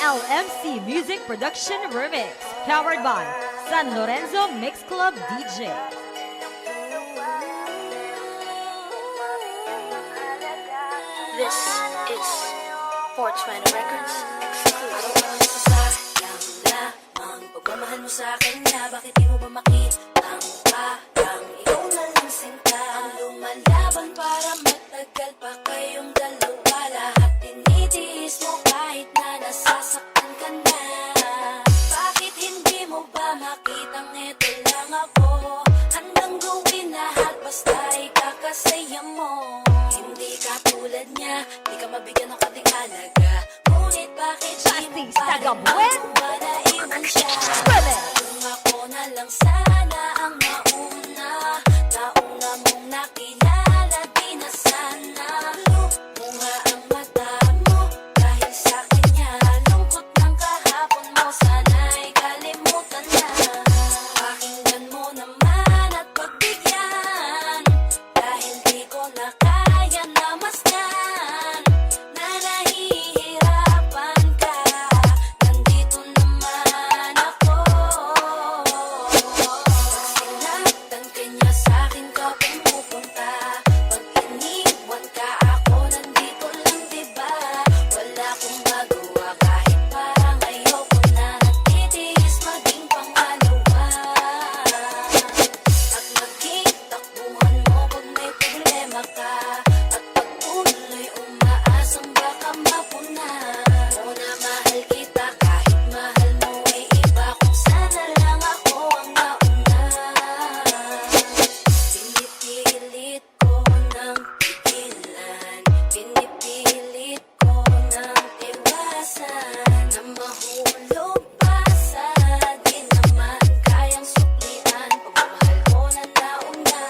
LMC Music Production Remix, powered by San Lorenzo Mix Club DJ. This is 420 Records exclusive. Sayang lamang pagmamahal mo sa akin na bakit di mo ba makitang parang ikaw na lang sinta ang lumalaban para matagal pa kayong dalawa. Lahat tinitiis mo kahit na nasasaktan ka na. Bakit hindi mo ba makitang ito lang ako? Handang gawin lahat basta ikakasaya mo. Hindi ka tulad niya, di ka mabigyan ng kating halaga. Ngunit bakit di mo pa rin naiwan siya? Kung ako na lang sana ang mauna, nauna mong nakilala, di na sana lumunga ang mata mo dahil sa kanya. Lungkot ng kahapon mo, sana'y kalimutan na. Pakinggan mo naman at pagbigyan, dahil di ko na kaya namasdan na nahihirapan ka. Nandito naman ako. Pag sinaktan ka niya, sa'kin ka pumupunta. Pag iniwan ka, ako nandito lang, diba? Wala akong magawa kahit parang ayoko na. Natitiis maging pangalawa. At naging takbuhan mo pag may problema ka. At pagtuloy umaasang baka mapuna. Una mahal kita kahit mahal mo ay iba. Kung sana lang ako ang nauna. Pinipilit ko ng pigilan, pinipilit ko ng iwasan, na mahulog pa sa di naman kayang suklian. Pagmamahal ko na nauna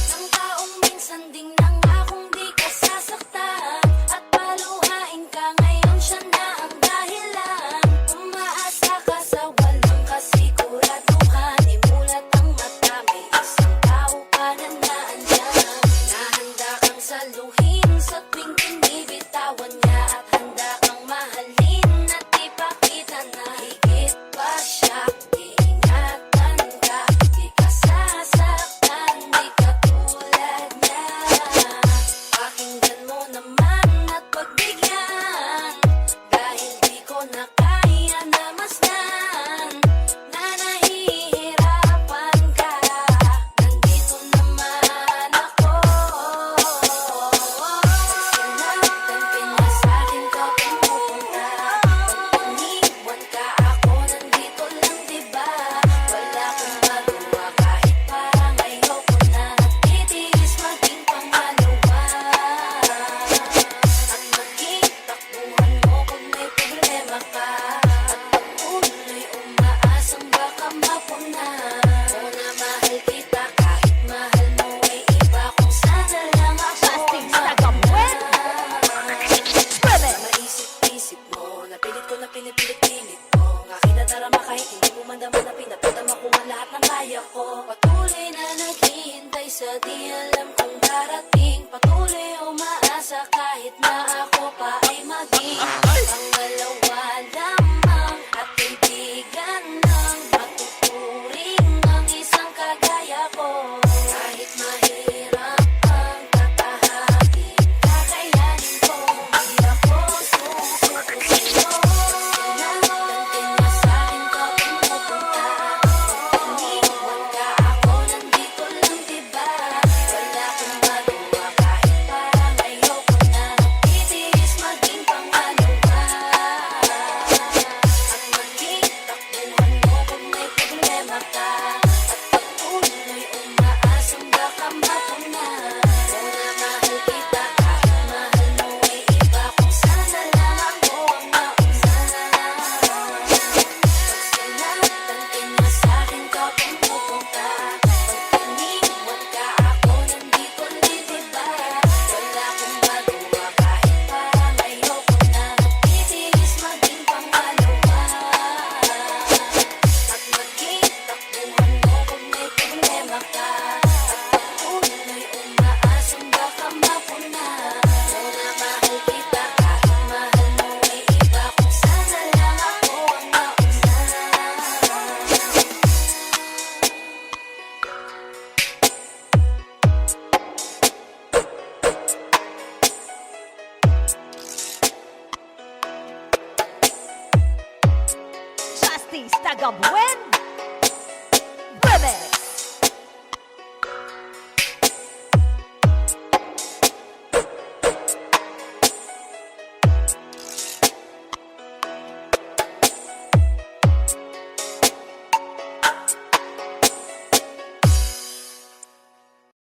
ng taong minsan ding nang akong di ka sasaktan. At paluhain ka ngayon, siya na ang dahilan. Umaasa ka sa walang kasiguraduhan. Imulat ang mata, may isang tao ka na naandyan. Nahanda kang saluhin sa tuwing binibitawan niya. At handa kang mahalin at ipakita na higit pa siya. Iingatan ka, di ka sasaktan, di ka tulad niya. Pakinggan mo naman at pagbigyan, dahil di ko na kaya namasdan na nahihirapan ka. Nandito naman ako. Sinaktan ka niya, sa'kin ka pumupunta. Pag iniwan ka, ako nandito lang, diba? Wala akong magawa kahit parang ayoko na. Natitiis maging pangalawa. At maging takbuhan mo kung may problema ka. At pagtuloy umaasang baka mapuna. Una mahal kita kahit mahal mo ay iba. Kung sana lang ako ang nauna. Maisip-isip mo, napilit ko na pinipilit-pilit ko. Ang aking nadarama kahit hindi mo mandama na pinapatama ko ang lahat ng kaya ko. Patuloy na naghihintay sa di alam kung darating. Patuloy umaasa kahit na ako pa ay maging pangalawa lamang. At kaibigan ng matuturing ang isang kagaya ko. Kahit mahirap ang tatahakin, kakayanin ko, di ako susuko sa'yo. Sinaktan ka niya, sa'kin ka pumupunta. Pag iniwan ka, ako nandito lang, diba? Wala akong magawa kahit parang ayoko na. Natitiis maging pangalawa. taga Buen,